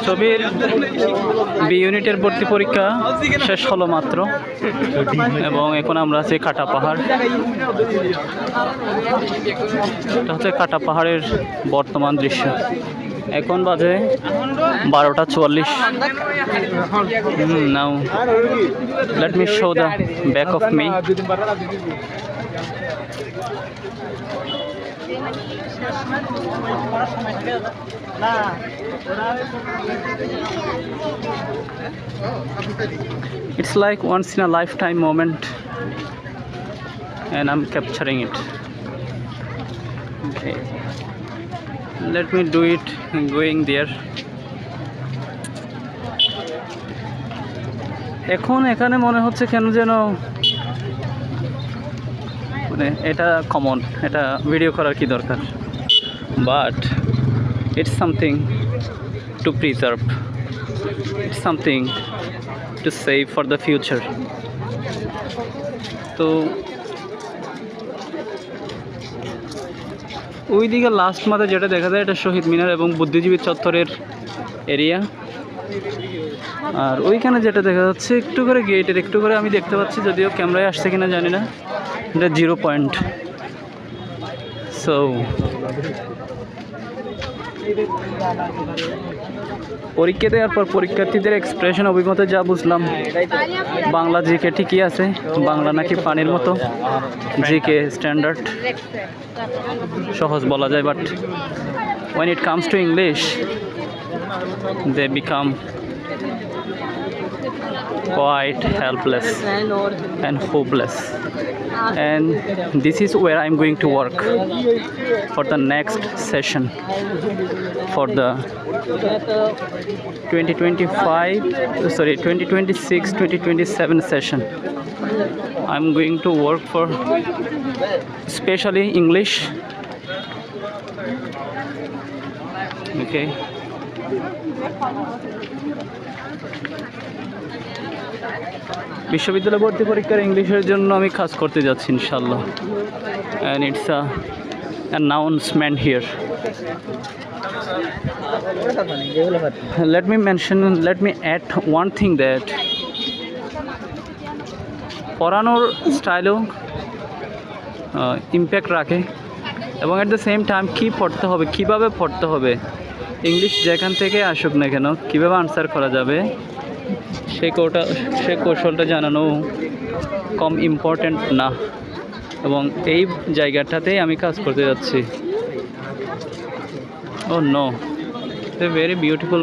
ছবির বি ইউনিটের ভর্তি পরীক্ষা শেষ হলো মাত্র, এবং এখন আমরা আছি কাটা পাহাড়। এটা হচ্ছে কাটা পাহাড়ের বর্তমান দৃশ্য। এখন বাজে 12:44। Now let me show the back of me. It's like once in a lifetime moment, and I'm capturing it. Okay, let me do it going there. এখন এখানে মনে হচ্ছে কেন যেন মানে এটা কমন, এটা ভিডিও করার কি দরকার, but it's something to preserve, it's something to save for the future. তো ওইদিকে লাস্ট মাথা যেটা দেখা যায় এটা শহীদ মিনার এবং বুদ্ধিজীবী চত্বরের এরিয়া। আর ওইখানে যেটা দেখা যাচ্ছে একটু করে গেটের একটু করে আমি দেখতে পাচ্ছি, যদিও ক্যামেরায় আসছে কিনা জানি না, এটা 0 পয়েন্ট। সো পরীক্ষা দেওয়ার পর পরীক্ষার্থীদের এক্সপ্রেশন অভিমতে যা বুঝলাম, বাংলা জিকে ঠিকই আছে, বাংলা নাকি পানির মতো, জিকে স্ট্যান্ডার্ড সহজ বলা যায়, but when it comes to English they become quite helpless and hopeless. And this is where I'm going to work for the next session, for the 2026-2027 session. I'm going to work for especially English. Okay, বিশ্ববিদ্যালয় ভর্তি পরীক্ষার ইংলিশের জন্য আমি কাজ করতে যাচ্ছি ইনশাল্লাহ, and it's a announcement here. Let me add one thing, that পড়ানোর স্টাইলও ইম্প্যাক্ট রাখে, এবং অ্যাট দ্য সেম টাইম কী পড়তে হবে, কীভাবে পড়তে হবে, ইংলিশ যেখান থেকে আসুক না কেন কীভাবে আনসার করা যাবে সে কৌশলটা জানানো কম ইম্পর্ট্যান্ট না, এবং এই জায়গাটাতেই আমি কাজ করতে যাচ্ছি। ও নো, ভেরি বিউটিফুল।